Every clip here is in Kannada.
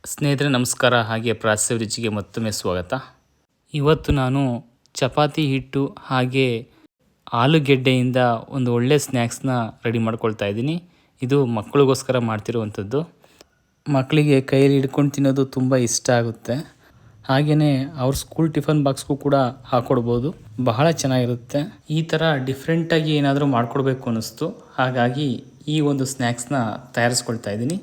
ಸ್ನೇಹಿತರೆ ನಮಸ್ಕಾರ. ಹಾಗೆ ಪ್ರಾಸ್ಯ ರುಚಿಗೆ ಮತ್ತೊಮ್ಮೆ ಸ್ವಾಗತ. ಇವತ್ತು ನಾನು ಚಪಾತಿ ಹಿಟ್ಟು ಹಾಗೆ ಆಲೂಗೆಡ್ಡೆಯಿಂದ ಒಂದು ಒಳ್ಳೆ ಸ್ನ್ಯಾಕ್ಸ್ನ ರೆಡಿ ಮಾಡ್ಕೊಳ್ತಾ ಇದ್ದೀನಿ. ಇದು ಮಕ್ಕಳಿಗೋಸ್ಕರ ಮಾಡ್ತಿರುವಂಥದ್ದು. ಮಕ್ಕಳಿಗೆ ಕೈಯಲ್ಲಿ ಹಿಡ್ಕೊಂಡು ತಿನ್ನೋದು ತುಂಬ ಇಷ್ಟ ಆಗುತ್ತೆ. ಹಾಗೆಯೇ ಅವ್ರ ಸ್ಕೂಲ್ ಟಿಫನ್ ಬಾಕ್ಸ್ಗೂ ಕೂಡ ಹಾಕ್ಕೊಡ್ಬೋದು. ಬಹಳ ಚೆನ್ನಾಗಿರುತ್ತೆ. ಈ ಥರ ಡಿಫ್ರೆಂಟಾಗಿ ಏನಾದರೂ ಮಾಡ್ಕೊಡ್ಬೇಕು ಅನ್ನಿಸ್ತು. ಹಾಗಾಗಿ ಈ ಒಂದು ಸ್ನ್ಯಾಕ್ಸ್ನ ತಯಾರಿಸ್ಕೊಳ್ತಾ ಇದ್ದೀನಿ.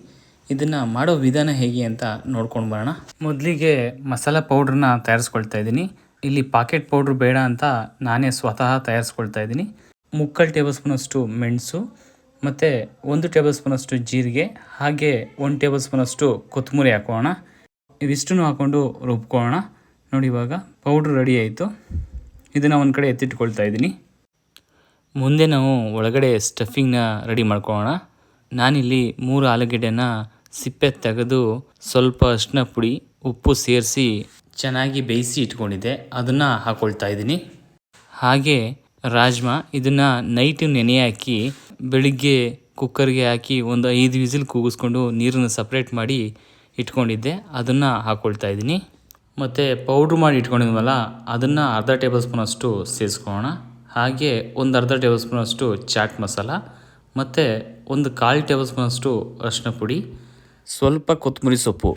ಇದನ್ನು ಮಾಡೋ ವಿಧಾನ ಹೇಗೆ ಅಂತ ನೋಡ್ಕೊಂಡು ಬರೋಣ. ಮೊದಲಿಗೆ ಮಸಾಲ ಪೌಡ್ರನ್ನ ತಯಾರಿಸ್ಕೊಳ್ತಾ ಇದ್ದೀನಿ. ಇಲ್ಲಿ ಪಾಕೆಟ್ ಪೌಡ್ರ್ ಬೇಡ ಅಂತ ನಾನೇ ಸ್ವತಃ ತಯಾರಿಸ್ಕೊಳ್ತಾ ಇದ್ದೀನಿ. 3 ಟೇಬಲ್ ಸ್ಪೂನಷ್ಟು ಮೆಣಸು ಮತ್ತು 1 ಟೇಬಲ್ ಸ್ಪೂನಷ್ಟು ಜೀರಿಗೆ ಹಾಗೆ 1 ಟೇಬಲ್ ಸ್ಪೂನಷ್ಟು ಕೊತ್ತಂಬರಿ ಹಾಕೋಣ. ಇವಿಷ್ಟನ್ನು ಹಾಕ್ಕೊಂಡು ರುಬ್ಕೊಳ್ಳೋಣ. ನೋಡಿ, ಇವಾಗ ಪೌಡ್ರ್ ರೆಡಿ ಆಯಿತು. ಇದನ್ನು ಒಂದು ಕಡೆ ಎತ್ತಿಟ್ಕೊಳ್ತಾ ಇದ್ದೀನಿ. ಮುಂದೆ ನಾವು ಒಳಗಡೆ ಸ್ಟಫಿಂಗ್ನ ರೆಡಿ ಮಾಡ್ಕೊಳ್ಳೋಣ. ನಾನಿಲ್ಲಿ 3 ಆಲೂಗೆಡ್ಡೆನ ಸಿಪ್ಪೆ ತೆಗೆದು ಸ್ವಲ್ಪ ಅರಿಶಿನ ಪುಡಿ ಉಪ್ಪು ಸೇರಿಸಿ ಚೆನ್ನಾಗಿ ಬೇಯಿಸಿ ಇಟ್ಕೊಂಡಿದ್ದೆ. ಅದನ್ನು ಹಾಕ್ಕೊಳ್ತಾ ಇದ್ದೀನಿ. ಹಾಗೆ ರಾಜ್ಮಾ, ಇದನ್ನು ನೈಟು ನೆನೆ ಹಾಕಿ ಬೆಳಿಗ್ಗೆ ಕುಕ್ಕರ್ಗೆ ಹಾಕಿ ಒಂದು 5 ವಿಸಿಲ್ ಕೂಗಿಸ್ಕೊಂಡು ನೀರನ್ನು ಸಪ್ರೇಟ್ ಮಾಡಿ ಇಟ್ಕೊಂಡಿದ್ದೆ. ಅದನ್ನು ಹಾಕ್ಕೊಳ್ತಾ ಇದ್ದೀನಿ. ಮತ್ತು ಪೌಡ್ರ್ ಮಾಡಿ ಇಟ್ಕೊಂಡಿದ್ವಲ್ಲ ಅದನ್ನು ಅರ್ಧ ಟೇಬಲ್ ಸ್ಪೂನಷ್ಟು ಸೇರಿಸ್ಕೊಳ್ಳೋಣ. ಹಾಗೆ ಒಂದು ಅರ್ಧ ಟೇಬಲ್ ಸ್ಪೂನಷ್ಟು ಚಾಟ್ ಮಸಾಲ ಮತ್ತು ಒಂದು 1/4 ಟೇಬಲ್ ಸ್ಪೂನಷ್ಟು ಅರಿಶಿನ ಪುಡಿ, ಸ್ವಲ್ಪ ಕೊತ್ತಂಬರಿ ಸೊಪ್ಪು,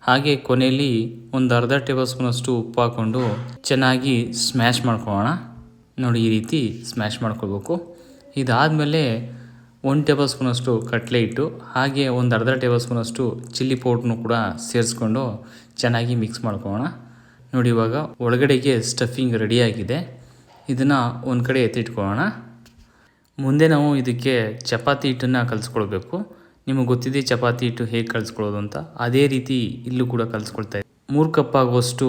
ಹಾಗೆ ಕೊನೆಯಲ್ಲಿ ಒಂದು ಅರ್ಧ ಟೇಬಲ್ ಸ್ಪೂನಷ್ಟು ಉಪ್ಪು ಹಾಕ್ಕೊಂಡು ಚೆನ್ನಾಗಿ ಸ್ಮ್ಯಾಶ್ ಮಾಡ್ಕೊಳ್ಳೋಣ. ನೋಡಿ, ಈ ರೀತಿ ಸ್ಮ್ಯಾಶ್ ಮಾಡ್ಕೊಳ್ಬೇಕು. ಇದಾದಮೇಲೆ 1 ಟೇಬಲ್ ಸ್ಪೂನಷ್ಟು ಕಡಲೆ ಹಿಟ್ಟು ಹಾಗೆ ಒಂದು ಅರ್ಧ ಟೇಬಲ್ ಸ್ಪೂನಷ್ಟು ಚಿಲ್ಲಿ ಪೌಡ್ರನ್ನು ಕೂಡ ಸೇರಿಸ್ಕೊಂಡು ಚೆನ್ನಾಗಿ ಮಿಕ್ಸ್ ಮಾಡ್ಕೊಳ್ಳೋಣ. ನೋಡಿ, ಇವಾಗ ಒಳಗಡೆಗೆ ಸ್ಟಫಿಂಗ್ ರೆಡಿಯಾಗಿದೆ. ಇದನ್ನು ಒಂದು ಕಡೆ ಎತ್ತಿಟ್ಕೊಳ್ಳೋಣ. ಮುಂದೆ ನಾವು ಇದಕ್ಕೆ ಚಪಾತಿ ಹಿಟ್ಟನ್ನು ಕಲಿಸ್ಕೊಳ್ಬೇಕು. ನಿಮಗೆ ಗೊತ್ತಿದೆ ಚಪಾತಿ ಹಿಟ್ಟು ಹೇಗೆ ಕಲಿಸ್ಕೊಳ್ಳೋದು ಅಂತ. ಅದೇ ರೀತಿ ಇಲ್ಲೂ ಕೂಡ ಕಲಿಸ್ಕೊಳ್ತಾ ಇದ್ದೀನಿ. 3 ಕಪ್ ಆಗುವಷ್ಟು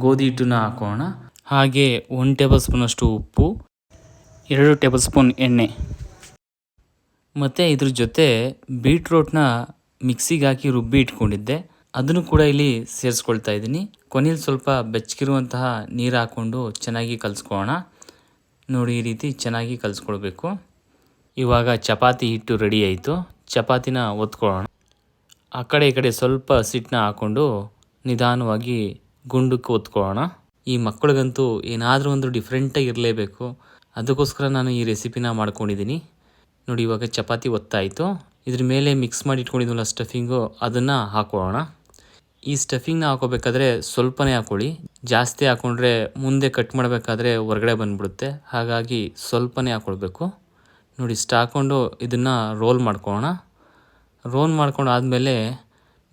ಗೋಧಿ ಹಿಟ್ಟನ್ನು ಹಾಕೋಣ. ಹಾಗೆ 1 ಟೇಬಲ್ ಸ್ಪೂನಷ್ಟು ಉಪ್ಪು, 2 ಟೇಬಲ್ ಸ್ಪೂನ್ ಎಣ್ಣೆ ಮತ್ತು ಇದ್ರ ಜೊತೆ ಬೀಟ್ರೋಟ್ನ ಮಿಕ್ಸಿಗೆ ಹಾಕಿ ರುಬ್ಬಿ ಇಟ್ಕೊಂಡಿದ್ದೆ. ಅದನ್ನು ಕೂಡ ಇಲ್ಲಿ ಸೇರಿಸ್ಕೊಳ್ತಾ ಇದ್ದೀನಿ. ಕೊನೆಯಲ್ಲಿ ಸ್ವಲ್ಪ ಬೆಚ್ಚಗಿರುವಂತಹ ನೀರು ಹಾಕ್ಕೊಂಡು ಚೆನ್ನಾಗಿ ಕಲಿಸ್ಕೊಳ್ಳೋಣ. ನೋಡಿ, ಈ ರೀತಿ ಚೆನ್ನಾಗಿ ಕಲಿಸ್ಕೊಳ್ಬೇಕು. ಇವಾಗ ಚಪಾತಿ ಹಿಟ್ಟು ರೆಡಿ ಆಯಿತು. ಚಪಾತಿನ ಒತ್ಕೊಳ್ಳೋಣ. ಆ ಕಡೆ ಈ ಕಡೆ ಸ್ವಲ್ಪ ಹಸಿಟ್ಟನ್ನ ಹಾಕ್ಕೊಂಡು ನಿಧಾನವಾಗಿ ಗುಂಡಕ್ಕೆ ಒತ್ಕೊಳ್ಳೋಣ. ಈ ಮಕ್ಕಳಿಗಂತೂ ಏನಾದರೂ ಒಂದು ಡಿಫ್ರೆಂಟಾಗಿ ಇರಲೇಬೇಕು. ಅದಕ್ಕೋಸ್ಕರ ನಾನು ಈ ರೆಸಿಪಿನ ಮಾಡ್ಕೊಂಡಿದ್ದೀನಿ. ನೋಡಿ, ಇವಾಗ ಚಪಾತಿ ಒತ್ತಾಯಿತು. ಇದ್ರ ಮೇಲೆ ಮಿಕ್ಸ್ ಮಾಡಿ ಇಟ್ಕೊಂಡಿದ್ವಲ್ಲ ಸ್ಟಫಿಂಗು, ಅದನ್ನು ಹಾಕೊಳ್ಳೋಣ. ಈ ಸ್ಟಫಿಂಗ್ನ ಹಾಕೋಬೇಕಾದ್ರೆ ಸ್ವಲ್ಪನೇ ಹಾಕ್ಕೊಳ್ಳಿ. ಜಾಸ್ತಿ ಹಾಕ್ಕೊಂಡ್ರೆ ಮುಂದೆ ಕಟ್ ಮಾಡಬೇಕಾದ್ರೆ ಹೊರಗಡೆ ಬಂದುಬಿಡುತ್ತೆ. ಹಾಗಾಗಿ ಸ್ವಲ್ಪನೇ ಹಾಕ್ಕೊಳ್ಬೇಕು. ನೋಡಿ, ಇಷ್ಟು ಹಾಕ್ಕೊಂಡು ಇದನ್ನು ರೋಲ್ ಮಾಡ್ಕೊಳ್ಳೋಣ. ರೋಲ್ ಮಾಡ್ಕೊಂಡು ಆದಮೇಲೆ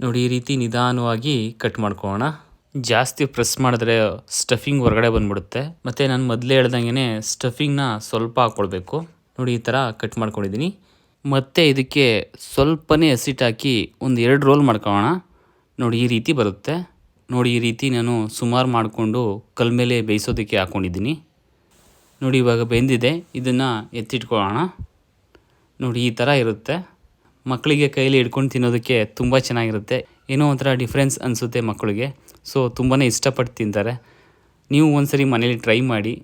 ನೋಡಿ, ಈ ರೀತಿ ನಿಧಾನವಾಗಿ ಕಟ್ ಮಾಡ್ಕೊಳ್ಳೋಣ. ಜಾಸ್ತಿ ಪ್ರೆಸ್ ಮಾಡಿದ್ರೆ ಸ್ಟಫಿಂಗ್ ಹೊರಗಡೆ ಬಂದುಬಿಡುತ್ತೆ. ಮತ್ತು ನಾನು ಮೊದಲೇ ಹೇಳ್ದಂಗೆ ಸ್ಟಫಿಂಗ್ನ ಸ್ವಲ್ಪ ಹಾಕ್ಕೊಳ್ಬೇಕು. ನೋಡಿ, ಈ ಥರ ಕಟ್ ಮಾಡ್ಕೊಂಡಿದ್ದೀನಿ. ಮತ್ತು ಇದಕ್ಕೆ ಸ್ವಲ್ಪನೇ ಹಸಿಟ್ಟು ಹಾಕಿ ಒಂದು 2 ರೋಲ್ ಮಾಡ್ಕೊಳ್ಳೋಣ. ನೋಡಿ, ಈ ರೀತಿ ಬರುತ್ತೆ. ನೋಡಿ, ಈ ರೀತಿ ನಾನು ಸುಮಾರು ಮಾಡಿಕೊಂಡು ಕಲ್ ಮೇಲೆ ಬೇಯಿಸೋದಕ್ಕೆ ಹಾಕ್ಕೊಂಡಿದ್ದೀನಿ. ನೋಡಿ, ಇವಾಗ ಬೆಂದಿದೆ. ಇದನ್ನು ಎತ್ತಿಟ್ಕೊಳ್ಳೋಣ. ನೋಡಿ, ಈ ಥರ ಇರುತ್ತೆ. ಮಕ್ಕಳಿಗೆ ಕೈಯಲ್ಲಿ ಹಿಡ್ಕೊಂಡು ತಿನ್ನೋದಕ್ಕೆ ತುಂಬ ಚೆನ್ನಾಗಿರುತ್ತೆ. ಏನೋ ಒಂಥರ ಡಿಫ್ರೆನ್ಸ್ ಅನಿಸುತ್ತೆ ಮಕ್ಕಳಿಗೆ. ಸೊ ತುಂಬಾ ಇಷ್ಟಪಟ್ಟು ತಿಂತಾರೆ. ನೀವು ಒಂದ್ಸರಿ ಮನೇಲಿ ಟ್ರೈ ಮಾಡಿ.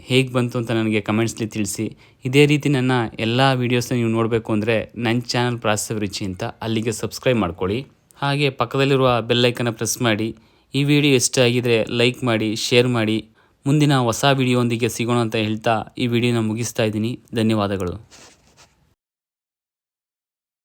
ಹೇಗೆ ಬಂತು ಅಂತ ನನಗೆ ಕಮೆಂಟ್ಸ್ಲಿ ತಿಳಿಸಿ. ಇದೇ ರೀತಿ ನನ್ನ ಎಲ್ಲ ವೀಡಿಯೋಸ್ನ ನೀವು ನೋಡಬೇಕು ಅಂದರೆ ನನ್ನ ಚಾನಲ್ ಪ್ರಾಸ್ಯ ರುಚಿ ಅಂತ, ಅಲ್ಲಿಗೆ ಸಬ್ಸ್ಕ್ರೈಬ್ ಮಾಡ್ಕೊಳ್ಳಿ. ಹಾಗೆ ಪಕ್ಕದಲ್ಲಿರುವ ಬೆಲ್ಲೈಕನ್ನ ಪ್ರೆಸ್ ಮಾಡಿ. ಈ ವಿಡಿಯೋ ಇಷ್ಟ ಆಗಿದರೆ ಲೈಕ್ ಮಾಡಿ, ಶೇರ್ ಮಾಡಿ. ಮುಂದಿನ ಹೊಸ ವಿಡಿಯೋದೊಂದಿಗೆ ಸಿಗೋಣ ಅಂತ ಹೇಳ್ತಾ ಈ ವಿಡಿಯೋನ ಮುಗಿಸ್ತಾ ಇದ್ದೀನಿ. ಧನ್ಯವಾದಗಳು.